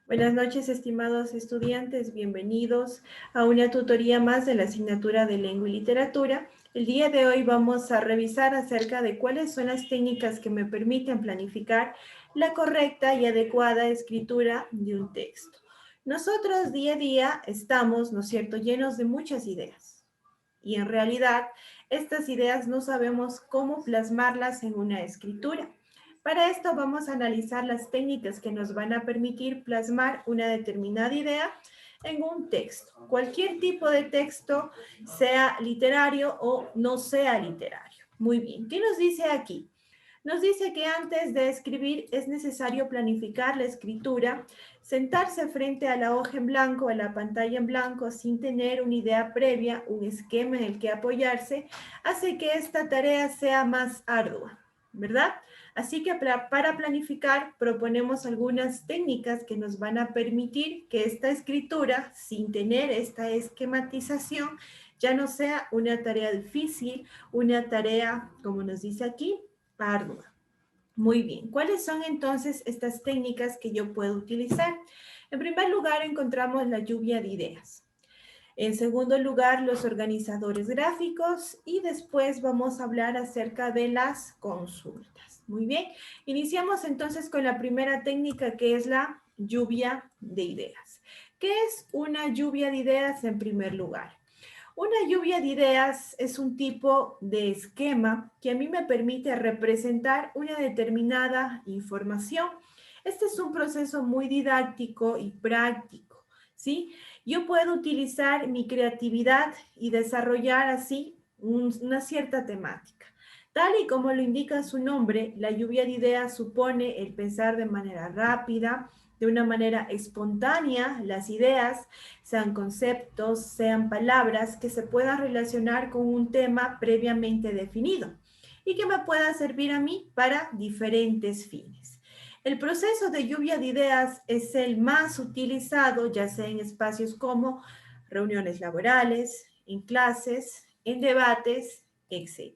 Buenas noches, estimados estudiantes. Bienvenidos a una tutoría más de la asignatura de Lengua y Literatura. El día de hoy vamos a revisar acerca de cuáles son las técnicas que me permiten planificar la correcta y adecuada escritura de un texto. Nosotros día a día estamos, ¿no es cierto?, llenos de muchas ideas. Y en realidad, estas ideas no sabemos cómo plasmarlas en una escritura. Para esto vamos a analizar las técnicas que nos van a permitir plasmar una determinada idea en un texto. Cualquier tipo de texto, sea literario o no sea literario. Muy bien, ¿qué nos dice aquí? Nos dice que antes de escribir es necesario planificar la escritura, sentarse frente a la hoja en blanco, a la pantalla en blanco, sin tener una idea previa, un esquema en el que apoyarse, hace que esta tarea sea más ardua, ¿verdad? Así que para planificar proponemos algunas técnicas que nos van a permitir que esta escritura, sin tener esta esquematización, ya no sea una tarea difícil, una tarea, como nos dice aquí, ardua. Muy bien, ¿cuáles son entonces estas técnicas que yo puedo utilizar? En primer lugar, encontramos la lluvia de ideas. En segundo lugar, los organizadores gráficos y después vamos a hablar acerca de las consultas. Muy bien, iniciamos entonces con la primera técnica que es la lluvia de ideas. ¿Qué es una lluvia de ideas en primer lugar? Una lluvia de ideas es un tipo de esquema que a mí me permite representar una determinada información. Este es un proceso muy didáctico y práctico, ¿sí? Yo puedo utilizar mi creatividad y desarrollar así una cierta temática. Tal y como lo indica su nombre, la lluvia de ideas supone el pensar de manera rápida, de una manera espontánea, las ideas, sean conceptos, sean palabras que se puedan relacionar con un tema previamente definido y que me pueda servir a mí para diferentes fines. El proceso de lluvia de ideas es el más utilizado, ya sea en espacios como reuniones laborales, en clases, en debates, etc.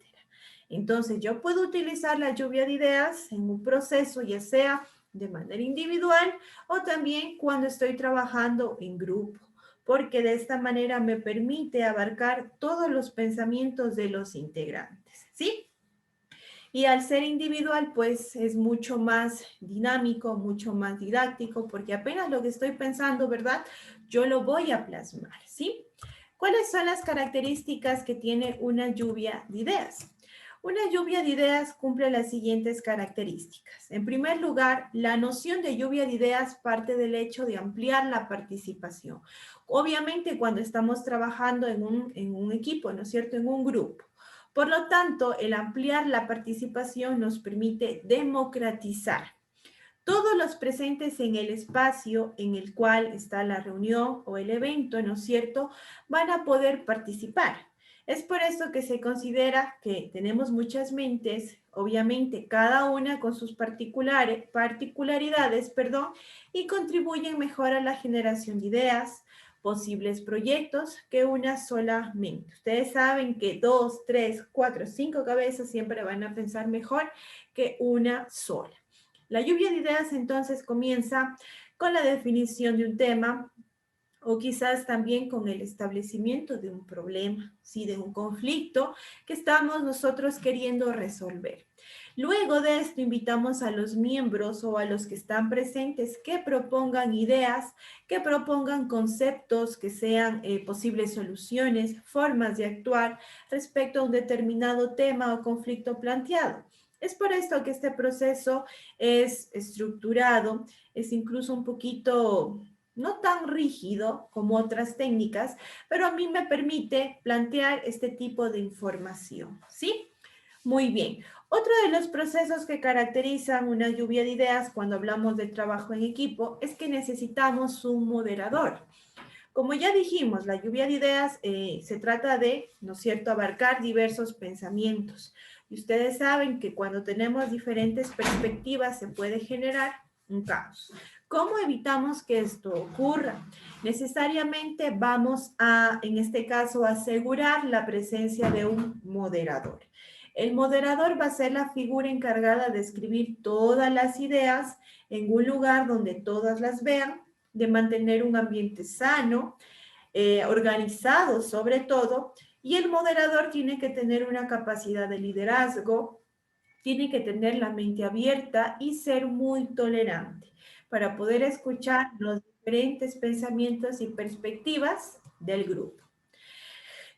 Entonces, yo puedo utilizar la lluvia de ideas en un proceso, ya sea de manera individual o también cuando estoy trabajando en grupo, porque de esta manera me permite abarcar todos los pensamientos de los integrantes, ¿sí? Y al ser individual, pues es mucho más dinámico, mucho más didáctico, porque apenas lo que estoy pensando, ¿verdad? Yo lo voy a plasmar, ¿sí? ¿Cuáles son las características que tiene una lluvia de ideas? Una lluvia de ideas cumple las siguientes características. En primer lugar, la noción de lluvia de ideas parte del hecho de ampliar la participación. Obviamente, cuando estamos trabajando en un equipo, ¿no es cierto?, en un grupo. Por lo tanto, el ampliar la participación nos permite democratizar. Todos los presentes en el espacio en el cual está la reunión o el evento, ¿no es cierto?, van a poder participar. Es por eso que se considera que tenemos muchas mentes, obviamente cada una con sus particularidades, y contribuyen mejor a la generación de ideas, posibles proyectos que una sola mente. Ustedes saben que 2, 3, 4, 5 cabezas siempre van a pensar mejor que una sola. La lluvia de ideas entonces comienza con la definición de un tema o quizás también con el establecimiento de un problema, ¿sí?, de un conflicto que estamos nosotros queriendo resolver. Luego de esto invitamos a los miembros o a los que están presentes que propongan ideas, que propongan conceptos, que sean posibles soluciones, formas de actuar respecto a un determinado tema o conflicto planteado. Es por esto que este proceso es estructurado, es incluso un poquito no tan rígido como otras técnicas, pero a mí me permite plantear este tipo de información, ¿sí? Muy bien. Otro de los procesos que caracterizan una lluvia de ideas cuando hablamos del trabajo en equipo es que necesitamos un moderador. Como ya dijimos, la lluvia de ideas se trata de, ¿no es cierto?, abarcar diversos pensamientos. Y ustedes saben que cuando tenemos diferentes perspectivas se puede generar un caos. ¿Cómo evitamos que esto ocurra? Necesariamente vamos a, en este caso, asegurar la presencia de un moderador. El moderador va a ser la figura encargada de escribir todas las ideas en un lugar donde todas las vean, de mantener un ambiente sano, organizado sobre todo, y el moderador tiene que tener una capacidad de liderazgo, tiene que tener la mente abierta y ser muy tolerante para poder escuchar los diferentes pensamientos y perspectivas del grupo.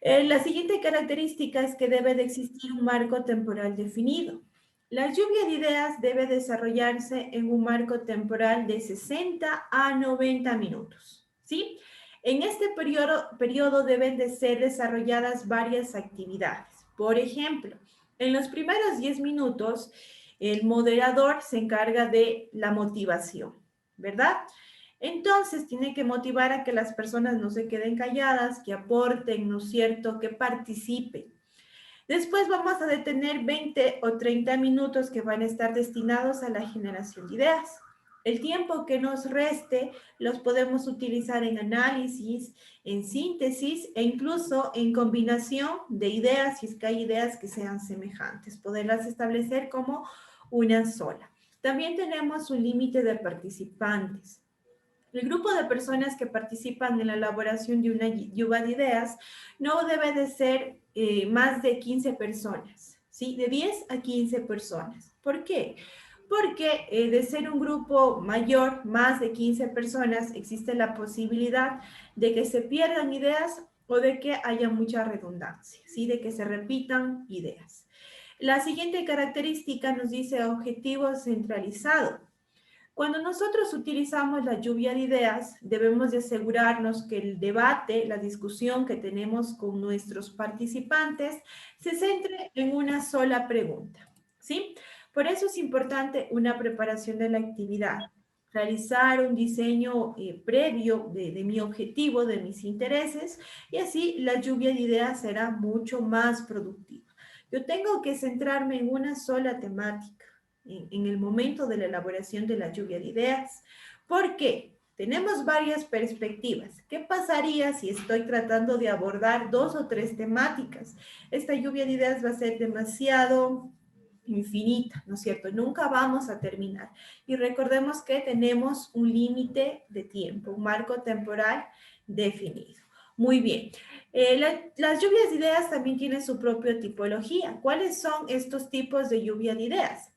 La siguiente característica es que debe de existir un marco temporal definido. La lluvia de ideas debe desarrollarse en un marco temporal de 60 a 90 minutos, ¿sí? En este periodo deben de ser desarrolladas varias actividades. Por ejemplo, en los primeros 10 minutos, el moderador se encarga de la motivación, ¿verdad? Entonces, tiene que motivar a que las personas no se queden calladas, que aporten, ¿no es cierto?, que participen. Después vamos a detener 20 o 30 minutos que van a estar destinados a la generación de ideas. El tiempo que nos reste los podemos utilizar en análisis, en síntesis e incluso en combinación de ideas, si es que hay ideas que sean semejantes, poderlas establecer como una sola. También tenemos un límite de participantes. El grupo de personas que participan en la elaboración de una lluvia de ideas no debe de ser más de 15 personas, ¿sí? De 10 a 15 personas. ¿Por qué? Porque de ser un grupo mayor, más de 15 personas, existe la posibilidad de que se pierdan ideas o de que haya mucha redundancia, ¿sí? De que se repitan ideas. La siguiente característica nos dice objetivo centralizado. Cuando nosotros utilizamos la lluvia de ideas, debemos de asegurarnos que el debate, la discusión que tenemos con nuestros participantes, se centre en una sola pregunta, ¿sí? Por eso es importante una preparación de la actividad, realizar un diseño previo de mi objetivo, de mis intereses, y así la lluvia de ideas será mucho más productiva. Yo tengo que centrarme en una sola temática en el momento de la elaboración de la lluvia de ideas. ¿Por qué? Tenemos varias perspectivas. ¿Qué pasaría si estoy tratando de abordar 2 o 3 temáticas? Esta lluvia de ideas va a ser demasiado infinita, ¿no es cierto? Nunca vamos a terminar. Y recordemos que tenemos un límite de tiempo, un marco temporal definido. Muy bien. Las lluvias de ideas también tienen su propia tipología. ¿Cuáles son estos tipos de lluvia de ideas?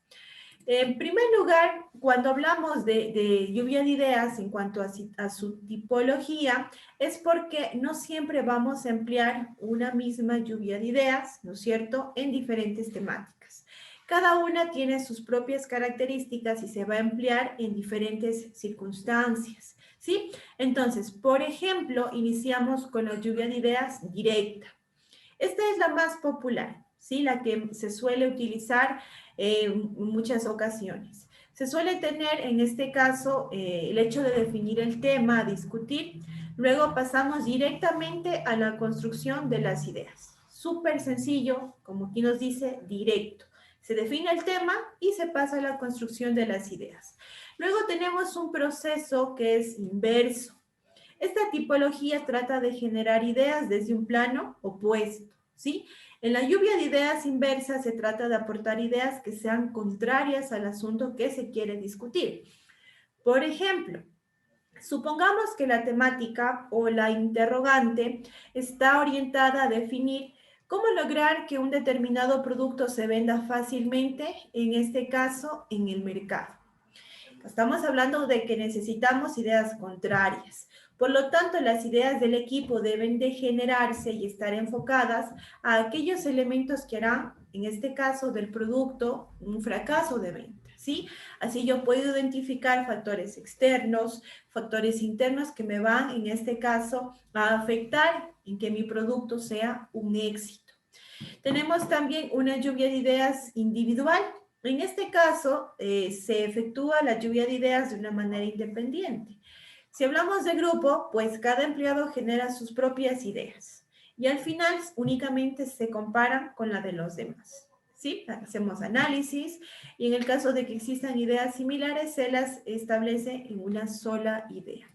En primer lugar, cuando hablamos de lluvia de ideas en cuanto a su tipología, es porque no siempre vamos a emplear una misma lluvia de ideas, ¿no es cierto?, en diferentes temáticas. Cada una tiene sus propias características y se va a emplear en diferentes circunstancias, ¿sí? Entonces, por ejemplo, iniciamos con la lluvia de ideas directa. Esta es la más popular, ¿sí? La que se suele utilizar en muchas ocasiones. Se suele tener en este caso el hecho de definir el tema, discutir, luego pasamos directamente a la construcción de las ideas. Súper sencillo, como aquí nos dice, directo. Se define el tema y se pasa a la construcción de las ideas. Luego tenemos un proceso que es inverso. Esta tipología trata de generar ideas desde un plano opuesto, ¿sí? En la lluvia de ideas inversa se trata de aportar ideas que sean contrarias al asunto que se quiere discutir. Por ejemplo, supongamos que la temática o la interrogante está orientada a definir cómo lograr que un determinado producto se venda fácilmente, en este caso, en el mercado. Estamos hablando de que necesitamos ideas contrarias. Por lo tanto, las ideas del equipo deben de generarse y estar enfocadas a aquellos elementos que harán, en este caso, del producto un fracaso de venta, ¿sí? Así yo puedo identificar factores externos, factores internos que me van, en este caso, a afectar en que mi producto sea un éxito. Tenemos también una lluvia de ideas individual. En este caso, se efectúa la lluvia de ideas de una manera independiente. Si hablamos de grupo, pues cada empleado genera sus propias ideas y al final únicamente se comparan con la de los demás. ¿Sí? Hacemos análisis y en el caso de que existan ideas similares, se las establece en una sola idea.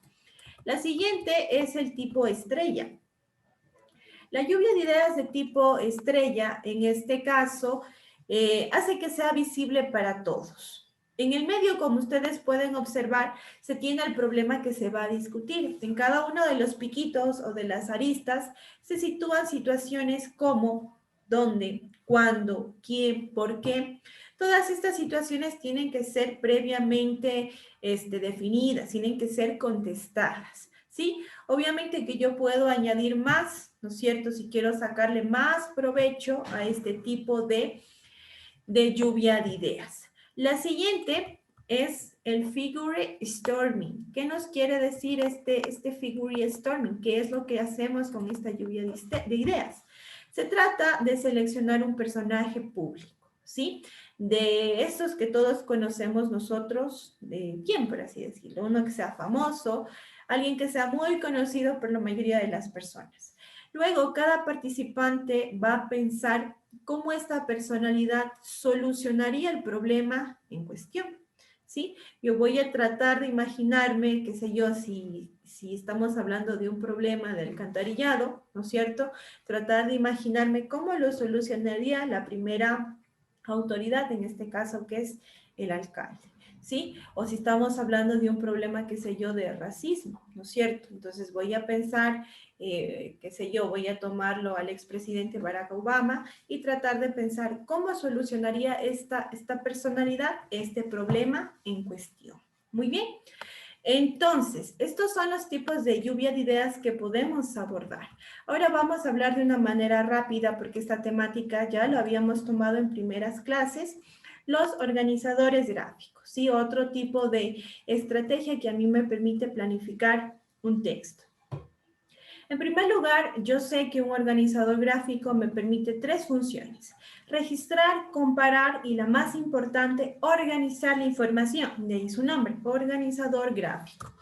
La siguiente es el tipo estrella. La lluvia de ideas de tipo estrella, en este caso, hace que sea visible para todos. En el medio, como ustedes pueden observar, se tiene el problema que se va a discutir. En cada uno de los piquitos o de las aristas se sitúan situaciones como dónde, cuándo, quién, por qué. Todas estas situaciones tienen que ser previamente definidas, tienen que ser contestadas, ¿sí? Obviamente que yo puedo añadir más, ¿no es cierto? Si quiero sacarle más provecho a este tipo de lluvia de ideas. La siguiente es el figure storming. ¿Qué nos quiere decir este figure storming? ¿Qué es lo que hacemos con esta lluvia de ideas? Se trata de seleccionar un personaje público, ¿sí? De esos que todos conocemos nosotros, de quién, por así decirlo, uno que sea famoso, alguien que sea muy conocido por la mayoría de las personas. Luego, cada participante va a pensar cómo esta personalidad solucionaría el problema en cuestión, ¿sí? Yo voy a tratar de imaginarme, qué sé yo, si estamos hablando de un problema de alcantarillado, ¿no es cierto? Tratar de imaginarme cómo lo solucionaría la primera autoridad, en este caso, que es el alcalde, ¿sí? O si estamos hablando de un problema, qué sé yo, de racismo, ¿no es cierto? Entonces voy a pensar, qué sé yo, voy a tomarlo al expresidente Barack Obama y tratar de pensar cómo solucionaría esta personalidad este problema en cuestión. Muy bien. Entonces, estos son los tipos de lluvia de ideas que podemos abordar. Ahora vamos a hablar de una manera rápida porque esta temática ya lo habíamos tomado en primeras clases. Los organizadores gráficos, ¿sí? Otro tipo de estrategia que a mí me permite planificar un texto. En primer lugar, yo sé que un organizador gráfico me permite tres funciones: registrar, comparar y la más importante, organizar la información. De ahí su nombre, organizador gráfico.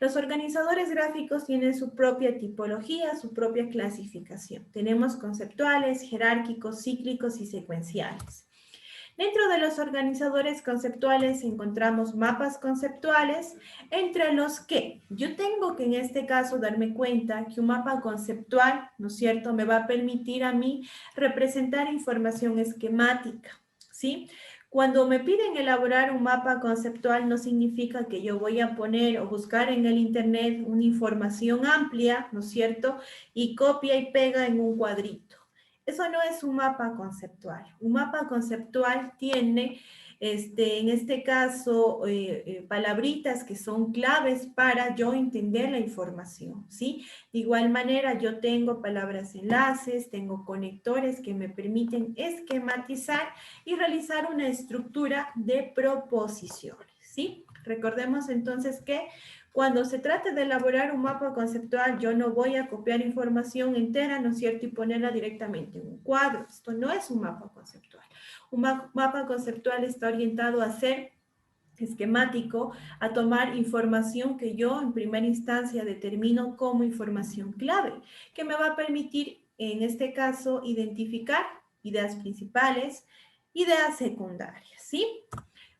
Los organizadores gráficos tienen su propia tipología, su propia clasificación. Tenemos conceptuales, jerárquicos, cíclicos y secuenciales. Dentro de los organizadores conceptuales encontramos mapas conceptuales, entre los que yo tengo que en este caso darme cuenta que un mapa conceptual, ¿no es cierto?, me va a permitir a mí representar información esquemática, ¿sí? Cuando me piden elaborar un mapa conceptual no significa que yo voy a poner o buscar en el internet una información amplia, ¿no es cierto?, y copia y pega en un cuadrito. Eso no es un mapa conceptual. Un mapa conceptual tiene, en este caso, palabritas que son claves para yo entender la información, ¿sí? De igual manera, yo tengo palabras enlaces, tengo conectores que me permiten esquematizar y realizar una estructura de proposiciones, ¿sí? Recordemos entonces que cuando se trate de elaborar un mapa conceptual, yo no voy a copiar información entera, ¿no es cierto?, y ponerla directamente en un cuadro. Esto no es un mapa conceptual. Un mapa conceptual está orientado a ser esquemático, a tomar información que yo en primera instancia determino como información clave, que me va a permitir, en este caso, identificar ideas principales, ideas secundarias, ¿sí?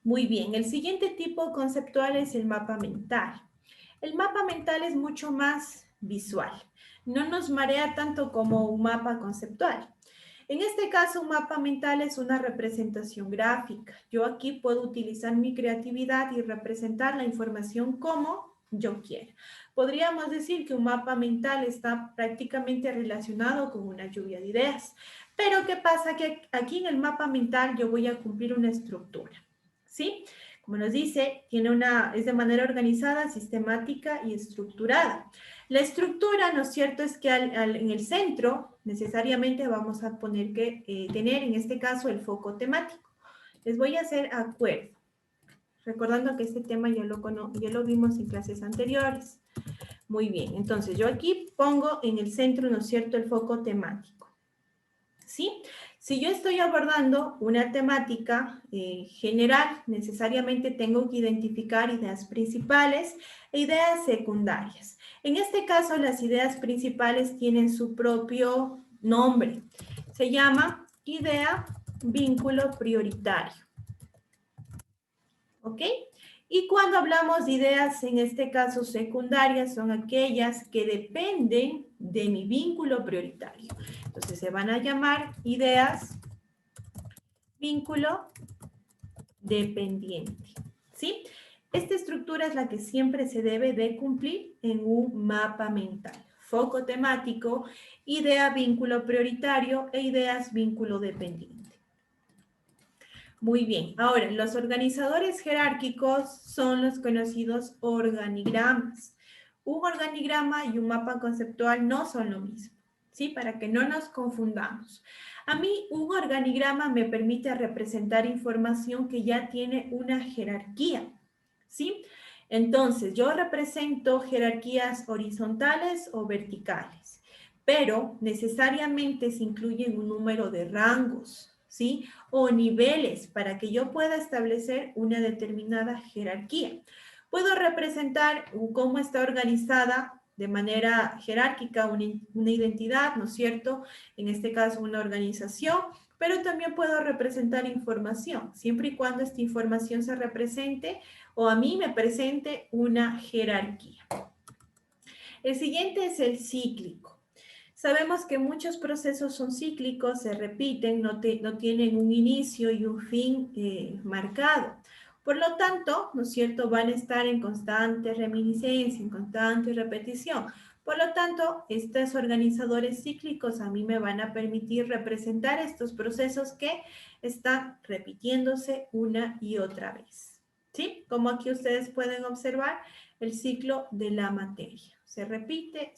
Muy bien, el siguiente tipo conceptual es el mapa mental. El mapa mental es mucho más visual. No nos marea tanto como un mapa conceptual. En este caso, un mapa mental es una representación gráfica. Yo aquí puedo utilizar mi creatividad y representar la información como yo quiera. Podríamos decir que un mapa mental está prácticamente relacionado con una lluvia de ideas. Pero ¿qué pasa? Que aquí en el mapa mental yo voy a cumplir una estructura, ¿sí? Como nos dice, es de manera organizada, sistemática y estructurada. La estructura, ¿no es cierto?, es que en el centro necesariamente vamos a tener en este caso el foco temático. Les voy a hacer acuerdo, recordando que este tema ya lo vimos en clases anteriores. Muy bien, entonces yo aquí pongo en el centro, ¿no es cierto?, el foco temático, ¿sí? Si yo estoy abordando una temática general, necesariamente tengo que identificar ideas principales e ideas secundarias. En este caso, las ideas principales tienen su propio nombre. Se llama idea vínculo prioritario. ¿Ok? Y cuando hablamos de ideas, en este caso secundarias, son aquellas que dependen de mi vínculo prioritario. Entonces se van a llamar ideas vínculo dependiente, ¿sí? Esta estructura es la que siempre se debe de cumplir en un mapa mental. Foco temático, idea, vínculo prioritario e ideas, vínculo dependiente. Muy bien, ahora los organizadores jerárquicos son los conocidos organigramas. Un organigrama y un mapa conceptual no son lo mismo, ¿sí? Para que no nos confundamos. A mí un organigrama me permite representar información que ya tiene una jerarquía, ¿sí? Entonces, yo represento jerarquías horizontales o verticales, pero necesariamente se incluyen un número de rangos, ¿sí? O niveles para que yo pueda establecer una determinada jerarquía. Puedo representar cómo está organizada de manera jerárquica una identidad, ¿no es cierto? En este caso, una organización, pero también puedo representar información, siempre y cuando esta información se represente o a mí me presente una jerarquía. El siguiente es el cíclico. Sabemos que muchos procesos son cíclicos, se repiten, no tienen un inicio y un fin marcado. Por lo tanto, ¿no es cierto?, van a estar en constante reminiscencia, en constante repetición. Por lo tanto, estos organizadores cíclicos a mí me van a permitir representar estos procesos que están repitiéndose una y otra vez. ¿Sí? Como aquí ustedes pueden observar, el ciclo de la materia. Se repite,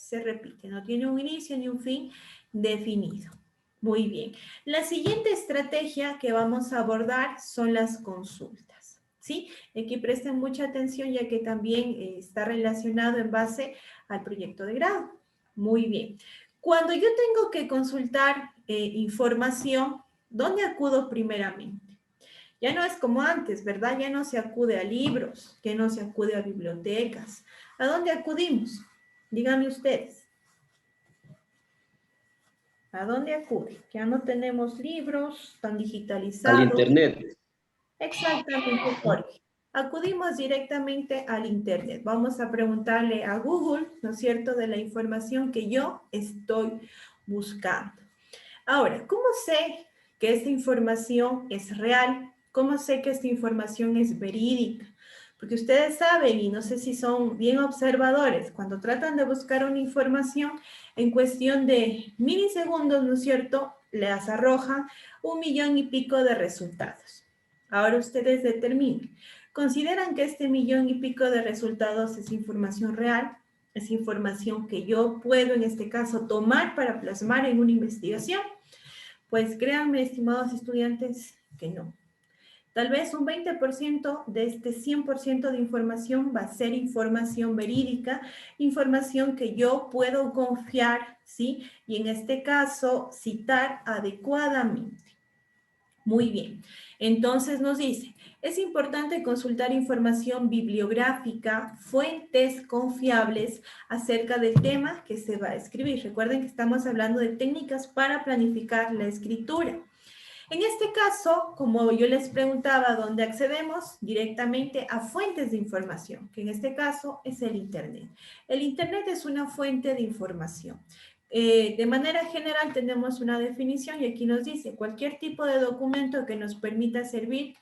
no tiene un inicio ni un fin definido. Muy bien. La siguiente estrategia que vamos a abordar son las consultas, ¿sí? Aquí presten mucha atención ya que también está relacionado en base al proyecto de grado. Muy bien. Cuando yo tengo que consultar información, ¿dónde acudo primeramente? Ya no es como antes, ¿verdad? Ya no se acude a libros, ya no se acude a bibliotecas. ¿A dónde acudimos? Díganme ustedes. ¿A dónde acude? Ya no tenemos libros tan Al digitalizados. internet. Exactamente, Jorge. Acudimos directamente al internet. Vamos a preguntarle a Google, ¿no es cierto?, de la información que yo estoy buscando. Ahora, ¿cómo sé que esta información es real? ¿Cómo sé que esta información es verídica? Porque ustedes saben, y no sé si son bien observadores, cuando tratan de buscar una información, en cuestión de milisegundos, ¿no es cierto?, les arroja 1.000.000 y pico de resultados. Ahora ustedes determinen, ¿consideran que este 1.000.000 y pico de resultados es información real? ¿Es información que yo puedo, en este caso, tomar para plasmar en una investigación? Pues créanme, estimados estudiantes, que no. Tal vez un 20% de este 100% de información va a ser información verídica, información que yo puedo confiar, ¿sí? Y en este caso, citar adecuadamente. Muy bien. Entonces nos dice, es importante consultar información bibliográfica, fuentes confiables acerca del tema que se va a escribir. Recuerden que estamos hablando de técnicas para planificar la escritura. En este caso, como yo les preguntaba, ¿dónde accedemos? Directamente a fuentes de información, que en este caso es el Internet. El Internet es una fuente de información. De manera general tenemos una definición y aquí nos dice cualquier tipo de documento que nos permita servir,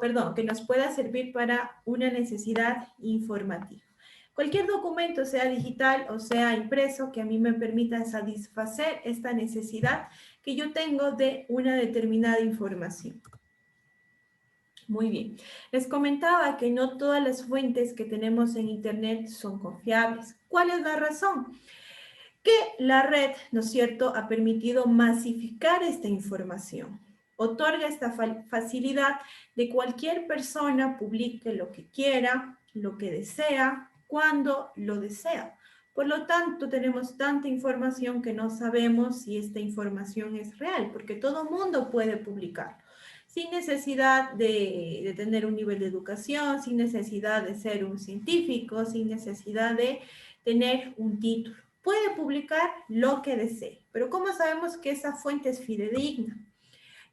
perdón, que nos pueda servir para una necesidad informativa. Cualquier documento, sea digital o sea impreso, que a mí me permita satisfacer esta necesidad que yo tengo de una determinada información. Muy bien. Les comentaba que no todas las fuentes que tenemos en Internet son confiables. ¿Cuál es la razón? Que la red, ¿no es cierto?, ha permitido masificar esta información. Otorga esta facilidad de cualquier persona publique lo que quiera, lo que desea, cuando lo desea. Por lo tanto, tenemos tanta información que no sabemos si esta información es real, porque todo mundo puede publicarlo, sin necesidad de tener un nivel de educación, sin necesidad de ser un científico, sin necesidad de tener un título. Puede publicar lo que desee, pero ¿cómo sabemos que esa fuente es fidedigna?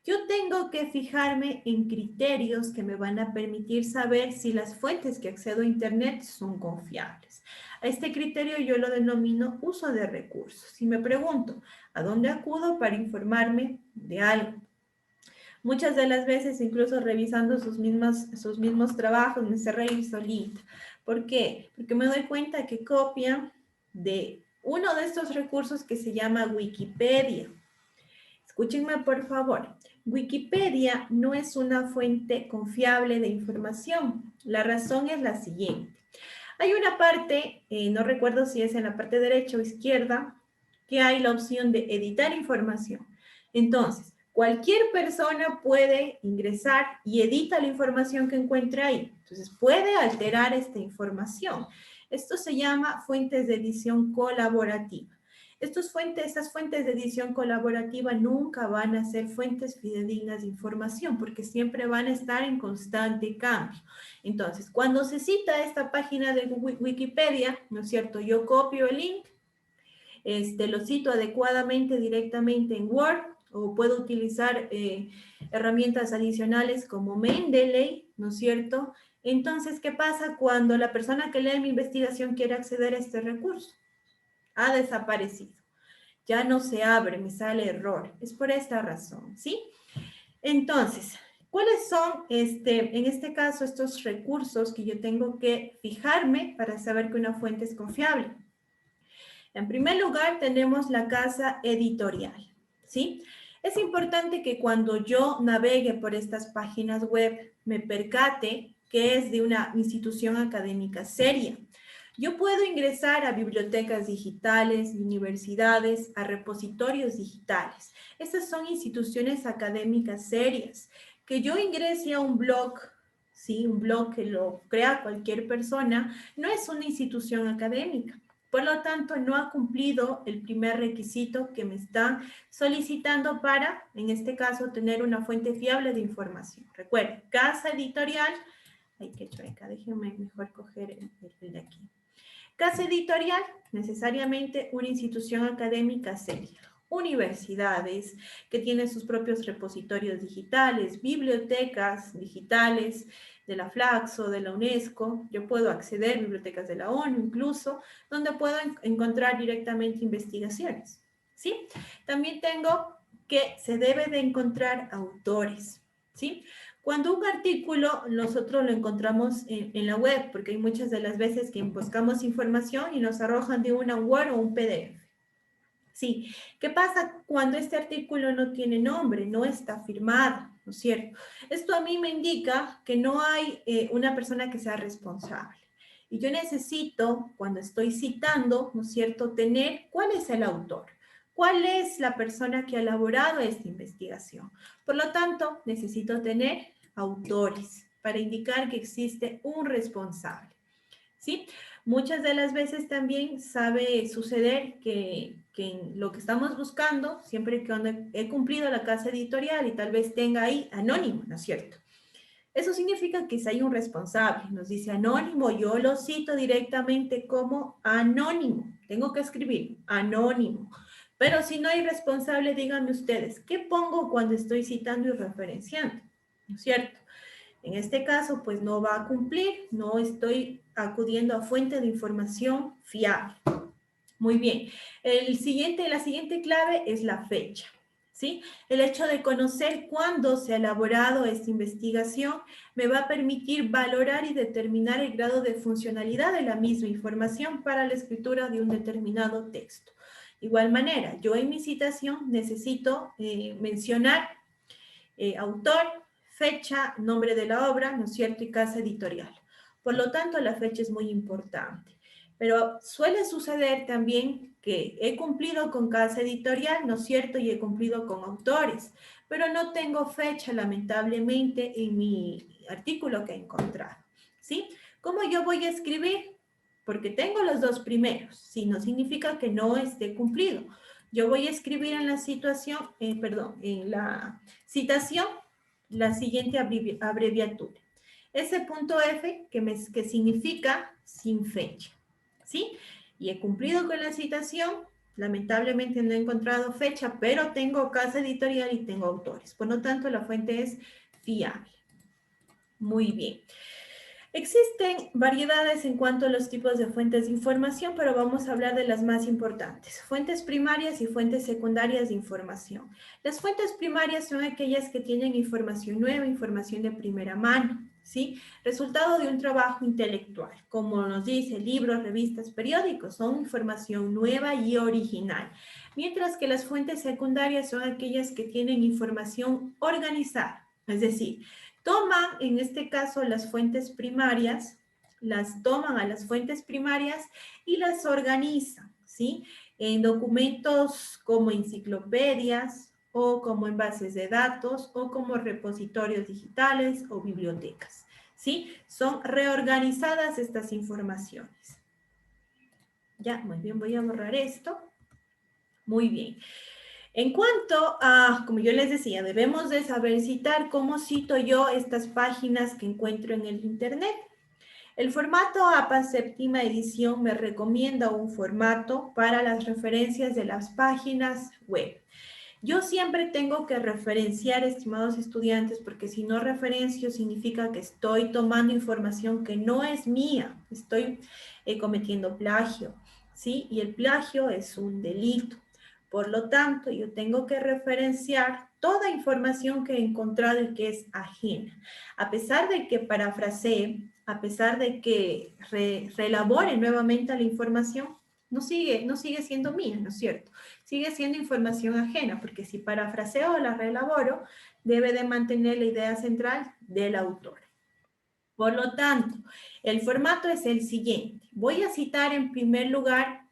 Yo tengo que fijarme en criterios que me van a permitir saber si las fuentes que accedo a Internet son confiables. A este criterio yo lo denomino uso de recursos. Si me pregunto, ¿a dónde acudo para informarme de algo? Muchas de las veces, incluso revisando sus mismos trabajos, me hace reír solita. ¿Por qué? Porque me doy cuenta que copian de uno de estos recursos que se llama Wikipedia. Escúchenme, por favor. Wikipedia no es una fuente confiable de información. La razón es la siguiente. Hay una parte, no recuerdo si es en la parte derecha o izquierda, que hay la opción de editar información. Entonces, cualquier persona puede ingresar y edita la información que encuentre ahí. Entonces, puede alterar esta información. Esto se llama fuentes de edición colaborativa. Estas fuentes de edición colaborativa nunca van a ser fuentes fidedignas de información porque siempre van a estar en constante cambio. Entonces, cuando se cita esta página de Wikipedia, ¿no es cierto? Yo copio el link, lo cito adecuadamente directamente en Word o puedo utilizar herramientas adicionales como Mendeley, ¿no es cierto? Entonces, ¿qué pasa cuando la persona que lee mi investigación quiere acceder a este recurso? Ha desaparecido. Ya no se abre, me sale error. Es por esta razón, ¿sí? Entonces, ¿cuáles son, en este caso, estos recursos que yo tengo que fijarme para saber que una fuente es confiable? En primer lugar, tenemos la casa editorial, ¿sí? Es importante que cuando yo navegue por estas páginas web me percate que es de una institución académica seria. Yo puedo ingresar a bibliotecas digitales, universidades, a repositorios digitales. Estas son instituciones académicas serias. Que yo ingrese a un blog, ¿sí? Un blog que lo crea cualquier persona, no es una institución académica. Por lo tanto, no ha cumplido el primer requisito que me están solicitando para, en este caso, tener una fuente fiable de información. Recuerden, casa editorial, ay, qué chueca, déjenme mejor coger el de aquí. Casa editorial, necesariamente una institución académica seria. Universidades que tienen sus propios repositorios digitales, bibliotecas digitales de la Flaxo, de la UNESCO. Yo puedo acceder a bibliotecas de la ONU incluso, donde puedo encontrar directamente investigaciones. ¿Sí? También tengo que se debe de encontrar autores. ¿Sí? Cuando un artículo nosotros lo encontramos en la web, porque hay muchas de las veces que buscamos información y nos arrojan de una Word o un PDF. Sí, ¿qué pasa cuando este artículo no tiene nombre, no está firmado, ¿no es cierto? Esto a mí me indica que no hay una persona que sea responsable. Y yo necesito, cuando estoy citando, ¿no es cierto?, tener cuál es el autor. ¿Cuál es la persona que ha elaborado esta investigación? Por lo tanto, necesito tener autores para indicar que existe un responsable, ¿sí? Muchas de las veces también sabe suceder que lo que estamos buscando, siempre que he cumplido la casa editorial y tal vez tenga ahí anónimo, ¿no es cierto? Eso significa que si hay un responsable, nos dice anónimo, yo lo cito directamente como anónimo. Tengo que escribir anónimo. Pero si no hay responsable, díganme ustedes, ¿qué pongo cuando estoy citando y referenciando? ¿No es cierto? En este caso, pues no va a cumplir, no estoy acudiendo a fuente de información fiable. Muy bien. La siguiente clave es la fecha. ¿Sí? El hecho de conocer cuándo se ha elaborado esta investigación me va a permitir valorar y determinar el grado de funcionalidad de la misma información para la escritura de un determinado texto. De igual manera, yo en mi citación necesito mencionar autor, fecha, nombre de la obra, ¿no es cierto? Y casa editorial. Por lo tanto, la fecha es muy importante. Pero suele suceder también que he cumplido con casa editorial, ¿no es cierto? Y he cumplido con autores, pero no tengo fecha, lamentablemente, en mi artículo que he encontrado, ¿sí? ¿Cómo yo voy a escribir? Porque tengo los dos primeros, ¿sí? No significa que no esté cumplido. Yo voy a escribir en la situación, en la citación, la siguiente abreviatura. Ese punto F que significa sin fecha, ¿sí? Y he cumplido con la citación, lamentablemente no he encontrado fecha, pero tengo casa editorial y tengo autores. Por lo tanto, la fuente es fiable. Muy bien. Existen variedades en cuanto a los tipos de fuentes de información, pero vamos a hablar de las más importantes. Fuentes primarias y fuentes secundarias de información. Las fuentes primarias son aquellas que tienen información nueva, información de primera mano, ¿sí? Resultado de un trabajo intelectual, como nos dice, libros, revistas, periódicos, son información nueva y original. Mientras que las fuentes secundarias son aquellas que tienen información organizada, es decir, toman, en este caso, las fuentes primarias, las toman a las fuentes primarias y las organizan, ¿sí? En documentos como enciclopedias o como en bases de datos o como repositorios digitales o bibliotecas, ¿sí? Son reorganizadas estas informaciones. Ya, muy bien, voy a borrar esto. Muy bien. En cuanto a, como yo les decía, debemos de saber citar cómo cito yo estas páginas que encuentro en el Internet. El formato APA séptima edición me recomienda un formato para las referencias de las páginas web. Yo siempre tengo que referenciar, estimados estudiantes, porque si no referencio significa que estoy tomando información que no es mía, estoy cometiendo plagio, ¿sí? Y el plagio es un delito. Por lo tanto, yo tengo que referenciar toda información que he encontrado y que es ajena. A pesar de que parafrasee, a pesar de que reelabore nuevamente la información, no sigue siendo mía, ¿no es cierto? Sigue siendo información ajena, porque si parafraseo o la reelaboro, debe de mantener la idea central del autor. Por lo tanto, el formato es el siguiente. Voy a citar en primer lugar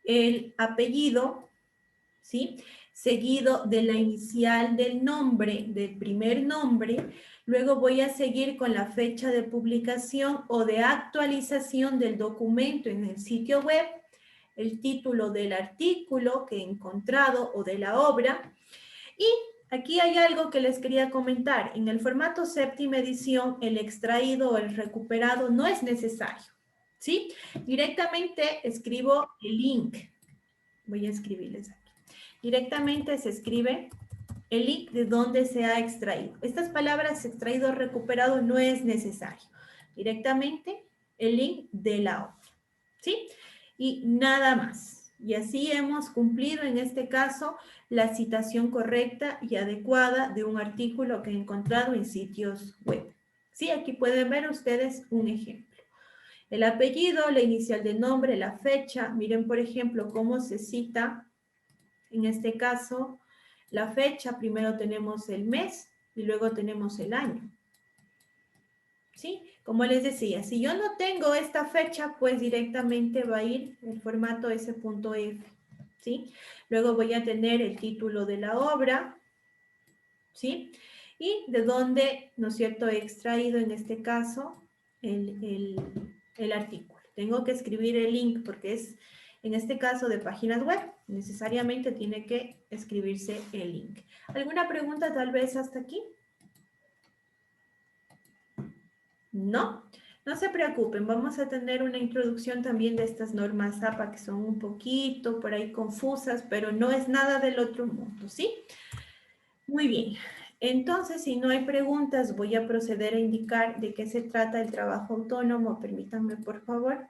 el apellido, ¿sí? Seguido de la inicial del nombre, del primer nombre. Luego voy a seguir con la fecha de publicación o de actualización del documento en el sitio web, el título del artículo que he encontrado o de la obra. Y aquí hay algo que les quería comentar. En el formato séptima edición, el extraído o el recuperado no es necesario, ¿sí? Directamente escribo el link. Voy a escribirles aquí. Directamente se escribe el link de donde se ha extraído. Estas palabras extraído o recuperado no es necesario. Directamente el link de la obra, ¿sí? Y nada más. Y así hemos cumplido en este caso la citación correcta y adecuada de un artículo que he encontrado en sitios web. Sí, aquí pueden ver ustedes un ejemplo. El apellido, la inicial del nombre, la fecha. Miren, por ejemplo, cómo se cita. En este caso, la fecha, primero tenemos el mes y luego tenemos el año. ¿Sí? Como les decía, si yo no tengo esta fecha, pues directamente va a ir el formato S.F. ¿Sí? Luego voy a tener el título de la obra, ¿sí? Y de dónde, ¿no es cierto?, he extraído en este caso el artículo. Tengo que escribir el link porque es, en este caso, de páginas web. Necesariamente tiene que escribirse el link. ¿Alguna pregunta tal vez hasta aquí? No, no se preocupen, vamos a tener una introducción también de estas normas APA que son un poquito por ahí confusas, pero no es nada del otro mundo, ¿sí? Muy bien, entonces si no hay preguntas voy a proceder a indicar de qué se trata el trabajo autónomo, permítanme por favor.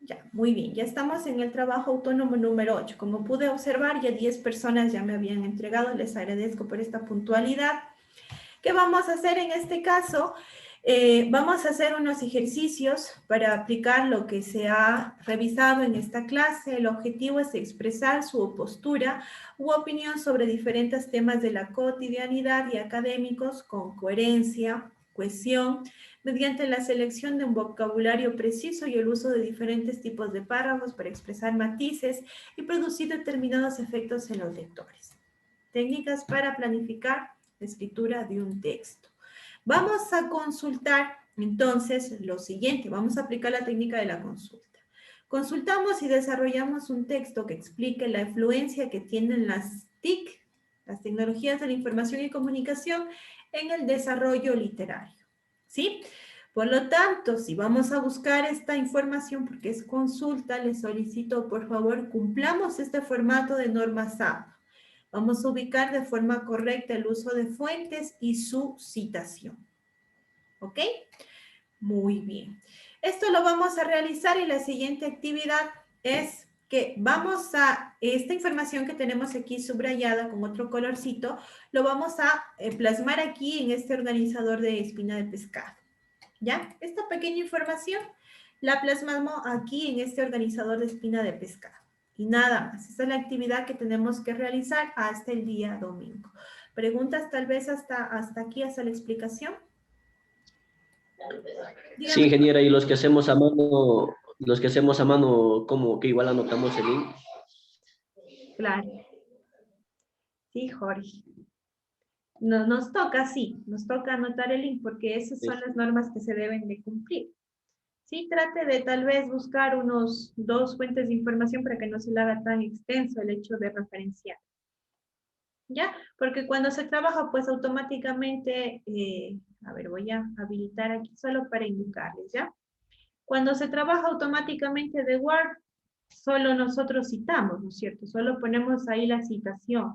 Ya, muy bien, ya estamos en el trabajo autónomo número 8. Como pude observar, ya 10 personas ya me habían entregado, les agradezco por esta puntualidad. ¿Qué vamos a hacer en este caso? Vamos a hacer unos ejercicios para aplicar lo que se ha revisado en esta clase. El objetivo es expresar su postura u opinión sobre diferentes temas de la cotidianidad y académicos con coherencia, cohesión, mediante la selección de un vocabulario preciso y el uso de diferentes tipos de párrafos para expresar matices y producir determinados efectos en los lectores. Técnicas para planificar la escritura de un texto. Vamos a consultar entonces lo siguiente, vamos a aplicar la técnica de la consulta. Consultamos y desarrollamos un texto que explique la influencia que tienen las TIC, las tecnologías de la información y comunicación, en el desarrollo literario, ¿sí? Por lo tanto, si vamos a buscar esta información porque es consulta, les solicito por favor cumplamos este formato de normas APA. Vamos a ubicar de forma correcta el uso de fuentes y su citación. ¿Ok? Muy bien. Esto lo vamos a realizar y la siguiente actividad es que vamos a, esta información que tenemos aquí subrayada con otro colorcito, lo vamos a plasmar aquí en este organizador de espina de pescado. ¿Ya? Esta pequeña información la plasmamos aquí en este organizador de espina de pescado. Y nada más. Esta es la actividad que tenemos que realizar hasta el día domingo. ¿Preguntas tal vez hasta aquí, hasta la explicación? Sí, Dígame. ingeniera, y los que hacemos a mano, como que igual anotamos el link. Claro. Sí, Jorge. Nos toca, sí, nos toca anotar el link porque esas son las normas que se deben de cumplir. Sí, trate de tal vez buscar unos 2 fuentes de información para que no se le haga tan extenso el hecho de referenciar. ¿Ya? Porque cuando se trabaja, pues automáticamente, a ver, voy a habilitar aquí solo para indicarles, ¿ya? Cuando se trabaja automáticamente de Word, solo nosotros citamos, ¿no es cierto? Solo ponemos ahí la citación,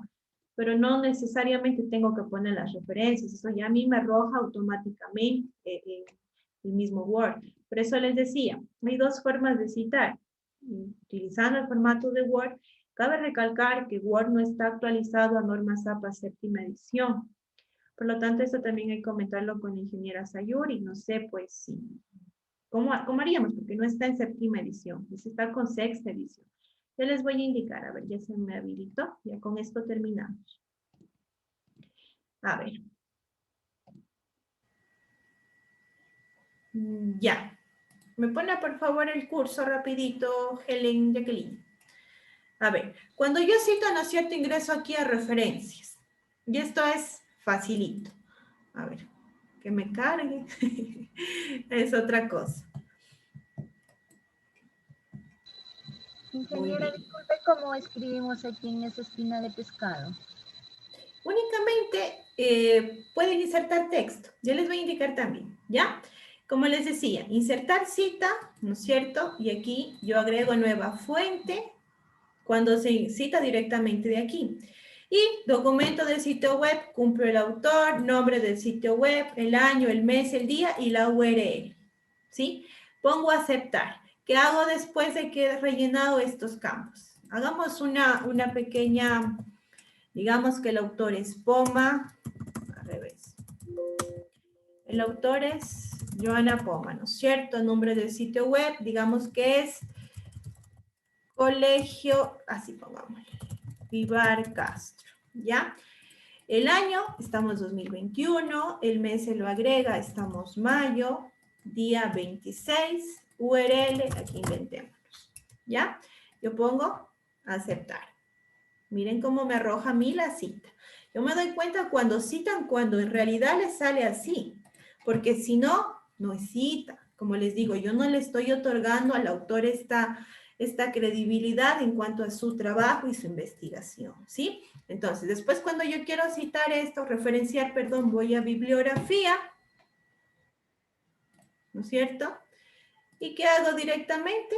pero no necesariamente tengo que poner las referencias, eso ya a mí me arroja automáticamente el mismo Word. Por eso les decía, hay 2 formas de citar. Utilizando el formato de Word, cabe recalcar que Word no está actualizado a normas APA séptima edición. Por lo tanto, eso también hay que comentarlo con la ingeniera Sayuri. No sé, pues, si ¿cómo haríamos? Porque no está en séptima edición, está con sexta edición. Ya les voy a indicar, a ver, ya se me habilitó, ya con esto terminamos. A ver. Ya. Me pone por favor el curso rapidito, Helen Jacqueline. A ver, cuando yo cito, ¿no es cierto?, ingreso aquí a referencias. Y esto es facilito. A ver, que me cargue. Es otra cosa. Ingeniera, disculpe, ¿cómo escribimos aquí en esa espina de pescado? Únicamente pueden insertar texto. Yo les voy a indicar también, ¿ya? Como les decía, insertar cita, ¿no es cierto? Y aquí yo agrego nueva fuente cuando se cita directamente de aquí. Y documento del sitio web, cumplo el autor, nombre del sitio web, el año, el mes, el día y la URL, ¿sí? Pongo aceptar. ¿Qué hago después de que he rellenado estos campos? Hagamos una pequeña... Digamos que el autor es Poma, al revés. El autor es Joana Poma, ¿no es cierto? Nombre del sitio web, digamos que es Colegio, así pongamos, Vivar Castro, ¿ya? El año, estamos 2021, el mes se lo agrega, estamos mayo, día 26, URL, aquí inventémonos, ¿ya? Yo pongo aceptar. Miren cómo me arroja a mí la cita. Yo me doy cuenta cuando citan, cuando en realidad les sale así. Porque si no, no es cita. Como les digo, yo no le estoy otorgando al autor esta credibilidad en cuanto a su trabajo y su investigación, ¿sí? Entonces, después cuando yo quiero citar esto, referenciar, perdón, voy a bibliografía, ¿no es cierto? ¿Y qué hago directamente?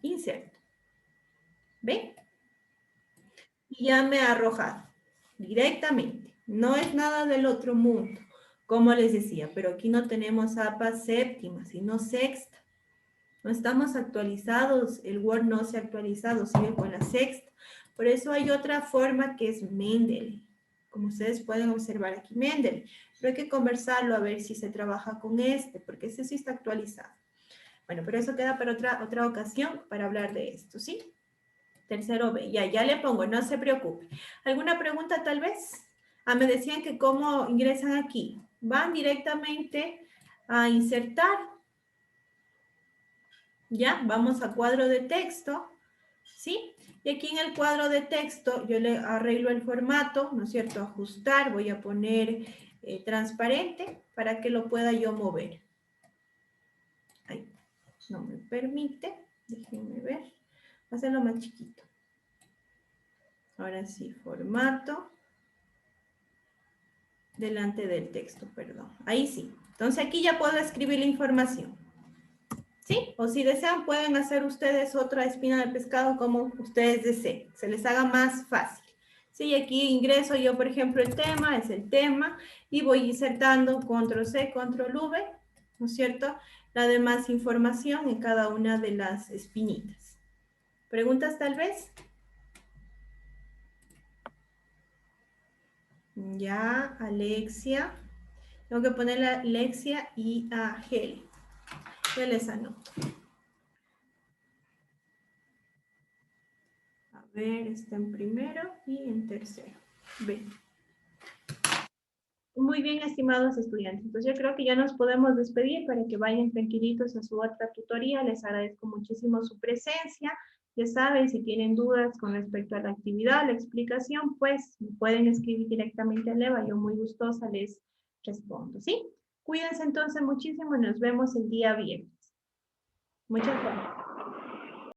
Inserto. ¿Ven? Y ya me ha arrojado directamente. No es nada del otro mundo, como les decía, pero aquí no tenemos APA séptima, sino sexta. No estamos actualizados, el Word no se ha actualizado, sigue con la sexta. Por eso hay otra forma que es Mendeley. Como ustedes pueden observar aquí, Mendeley. Pero hay que conversarlo a ver si se trabaja con este, porque ese sí está actualizado. Bueno, pero eso queda para otra ocasión para hablar de esto, ¿sí? Tercero B, ya le pongo, no se preocupe. ¿Alguna pregunta tal vez? Me decían que cómo ingresan aquí. Van directamente a insertar. Ya, vamos a cuadro de texto, ¿sí? Y aquí en el cuadro de texto yo le arreglo el formato, ¿no es cierto? Ajustar, voy a poner transparente para que lo pueda yo mover. Ahí, no me permite, déjenme ver. Voy a hacerlo más chiquito. Ahora sí, formato. Delante del texto, perdón. Ahí sí. Entonces aquí ya puedo escribir la información. ¿Sí? O si desean, pueden hacer ustedes otra espina de pescado como ustedes deseen. Se les haga más fácil. Sí, aquí ingreso yo, por ejemplo, el tema, es el tema, y voy insertando control C, control V, ¿no es cierto? La demás información en cada una de las espinitas. ¿Preguntas tal vez? Ya, Alexia. Tengo que poner a Alexia y a Heli. Ya les anoto. A ver, está en primero y en tercero. Ven. Muy bien, estimados estudiantes. Entonces yo creo que ya nos podemos despedir para que vayan tranquilitos a su otra tutoría. Les agradezco muchísimo su presencia. Ya saben, si tienen dudas con respecto a la actividad, la explicación, pues pueden escribir directamente a Leva. Yo muy gustosa les respondo, ¿sí? Cuídense entonces muchísimo y nos vemos el día viernes. Muchas gracias.